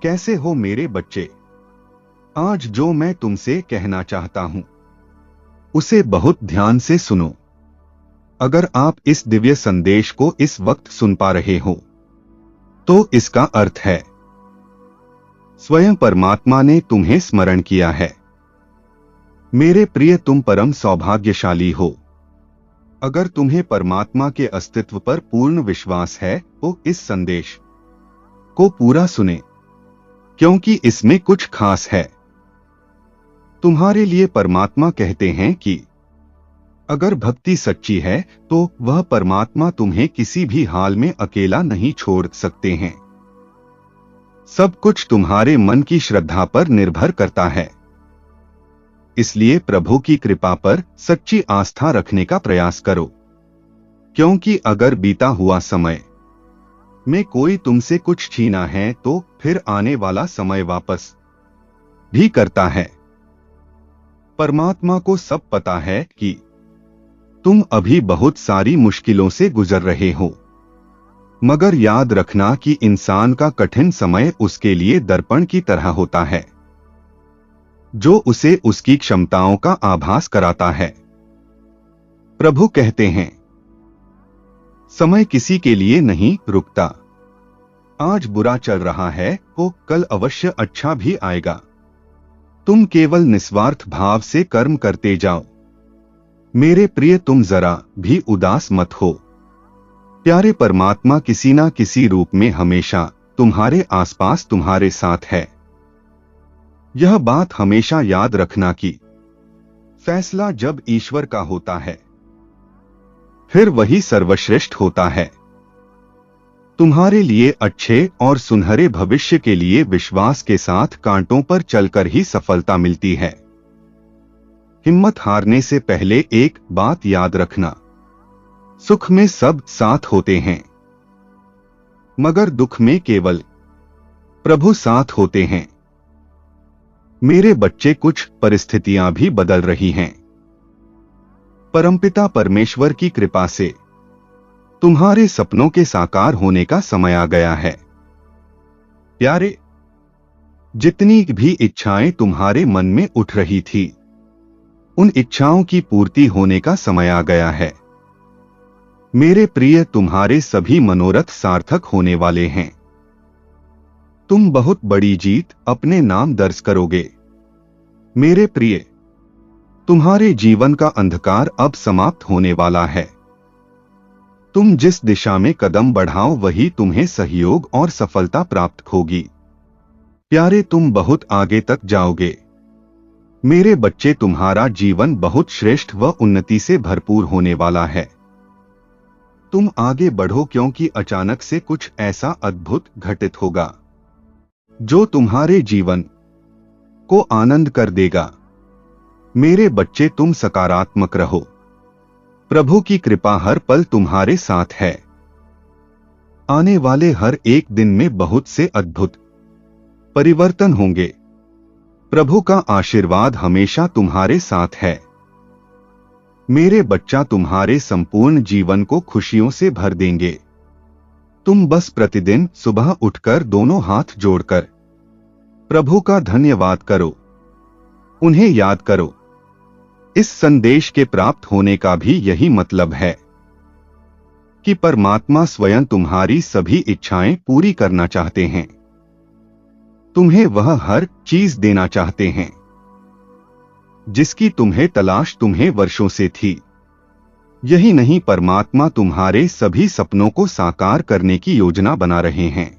कैसे हो मेरे बच्चे? आज जो मैं तुमसे कहना चाहता हूं उसे बहुत ध्यान से सुनो। अगर आप इस दिव्य संदेश को इस वक्त सुन पा रहे हो तो इसका अर्थ है स्वयं परमात्मा ने तुम्हें स्मरण किया है। मेरे प्रिय, तुम परम सौभाग्यशाली हो। अगर तुम्हें परमात्मा के अस्तित्व पर पूर्ण विश्वास है तो इस संदेश को पूरा सुने, क्योंकि इसमें कुछ खास है। तुम्हारे लिए परमात्मा कहते हैं कि अगर भक्ति सच्ची है तो वह परमात्मा तुम्हें किसी भी हाल में अकेला नहीं छोड़ सकते हैं। सब कुछ तुम्हारे मन की श्रद्धा पर निर्भर करता है। इसलिए प्रभु की कृपा पर सच्ची आस्था रखने का प्रयास करो, क्योंकि अगर बीता हुआ समय में कोई तुमसे कुछ छीना है तो फिर आने वाला समय वापस भी करता है। परमात्मा को सब पता है कि तुम अभी बहुत सारी मुश्किलों से गुजर रहे हो, मगर याद रखना कि इंसान का कठिन समय उसके लिए दर्पण की तरह होता है, जो उसे उसकी क्षमताओं का आभास कराता है। प्रभु कहते हैं, समय किसी के लिए नहीं रुकता। आज बुरा चल रहा है तो कल अवश्य अच्छा भी आएगा। तुम केवल निस्वार्थ भाव से कर्म करते जाओ। मेरे प्रिय, तुम जरा भी उदास मत हो। प्यारे परमात्मा किसी ना किसी रूप में हमेशा तुम्हारे आसपास तुम्हारे साथ है। यह बात हमेशा याद रखना कि फैसला जब ईश्वर का होता है फिर वही सर्वश्रेष्ठ होता है। तुम्हारे लिए अच्छे और सुनहरे भविष्य के लिए विश्वास के साथ कांटों पर चलकर ही सफलता मिलती है। हिम्मत हारने से पहले एक बात याद रखना, सुख में सब साथ होते हैं, मगर दुख में केवल प्रभु साथ होते हैं। मेरे बच्चे, कुछ परिस्थितियां भी बदल रही हैं। परमपिता परमेश्वर की कृपा से तुम्हारे सपनों के साकार होने का समय आ गया है। प्यारे, जितनी भी इच्छाएं तुम्हारे मन में उठ रही थी, उन इच्छाओं की पूर्ति होने का समय आ गया है। मेरे प्रिय, तुम्हारे सभी मनोरथ सार्थक होने वाले हैं। तुम बहुत बड़ी जीत अपने नाम दर्ज करोगे। मेरे प्रिय, तुम्हारे जीवन का अंधकार अब समाप्त होने वाला है। तुम जिस दिशा में कदम बढ़ाओ वही तुम्हें सहयोग और सफलता प्राप्त होगी। प्यारे, तुम बहुत आगे तक जाओगे। मेरे बच्चे, तुम्हारा जीवन बहुत श्रेष्ठ व उन्नति से भरपूर होने वाला है। तुम आगे बढ़ो, क्योंकि अचानक से कुछ ऐसा अद्भुत घटित होगा जो तुम्हारे जीवन को आनंद कर देगा। मेरे बच्चे, तुम सकारात्मक रहो। प्रभु की कृपा हर पल तुम्हारे साथ है। आने वाले हर एक दिन में बहुत से अद्भुत परिवर्तन होंगे। प्रभु का आशीर्वाद हमेशा तुम्हारे साथ है। मेरे बच्चा, तुम्हारे संपूर्ण जीवन को खुशियों से भर देंगे। तुम बस प्रतिदिन सुबह उठकर दोनों हाथ जोड़कर प्रभु का धन्यवाद करो, उन्हें याद करो। इस संदेश के प्राप्त होने का भी यही मतलब है कि परमात्मा स्वयं तुम्हारी सभी इच्छाएं पूरी करना चाहते हैं। तुम्हें वह हर चीज देना चाहते हैं जिसकी तुम्हें तलाश तुम्हें वर्षों से थी। यही नहीं, परमात्मा तुम्हारे सभी सपनों को साकार करने की योजना बना रहे हैं।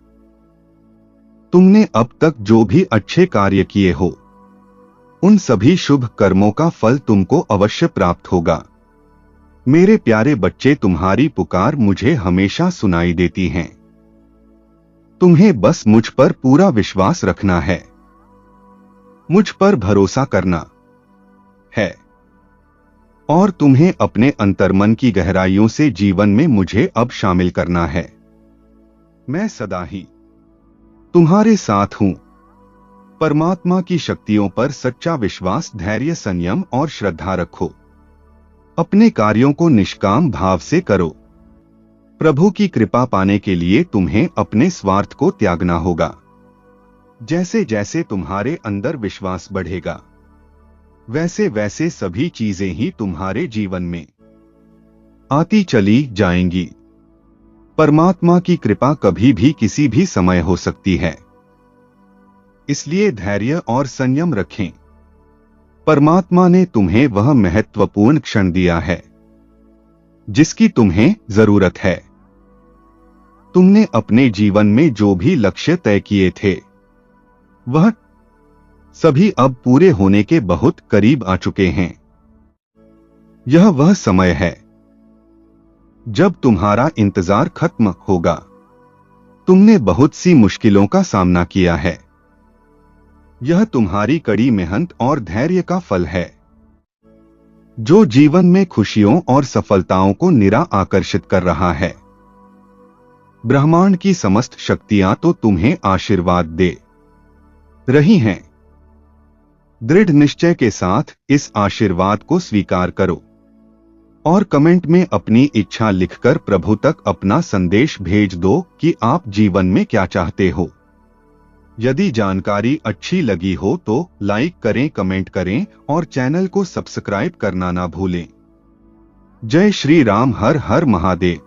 तुमने अब तक जो भी अच्छे कार्य किए हो, उन सभी शुभ कर्मों का फल तुमको अवश्य प्राप्त होगा। मेरे प्यारे बच्चे, तुम्हारी पुकार मुझे हमेशा सुनाई देती है। तुम्हें बस मुझ पर पूरा विश्वास रखना है, मुझ पर भरोसा करना है, और तुम्हें अपने अंतर्मन की गहराइयों से जीवन में मुझे अब शामिल करना है। मैं सदा ही तुम्हारे साथ हूं। परमात्मा की शक्तियों पर सच्चा विश्वास, धैर्य, संयम और श्रद्धा रखो। अपने कार्यों को निष्काम भाव से करो। प्रभु की कृपा पाने के लिए तुम्हें अपने स्वार्थ को त्यागना होगा। जैसे जैसे तुम्हारे अंदर विश्वास बढ़ेगा, वैसे वैसे सभी चीजें ही तुम्हारे जीवन में आती चली जाएंगी। परमात्मा की कृपा कभी भी किसी भी समय हो सकती है, इसलिए धैर्य और संयम रखें। परमात्मा ने तुम्हें वह महत्वपूर्ण क्षण दिया है जिसकी तुम्हें जरूरत है। तुमने अपने जीवन में जो भी लक्ष्य तय किए थे, वह सभी अब पूरे होने के बहुत करीब आ चुके हैं। यह वह समय है जब तुम्हारा इंतजार खत्म होगा। तुमने बहुत सी मुश्किलों का सामना किया है। यह तुम्हारी कड़ी मेहनत और धैर्य का फल है, जो जीवन में खुशियों और सफलताओं को निरा आकर्षित कर रहा है। ब्रह्मांड की समस्त शक्तियां तो तुम्हें आशीर्वाद दे रही हैं। दृढ़ निश्चय के साथ इस आशीर्वाद को स्वीकार करो और कमेंट में अपनी इच्छा लिखकर प्रभु तक अपना संदेश भेज दो कि आप जीवन में क्या चाहते हो। यदि जानकारी अच्छी लगी हो तो लाइक करें, कमेंट करें और चैनल को सब्सक्राइब करना ना भूलें। जय श्री राम। हर हर महादेव।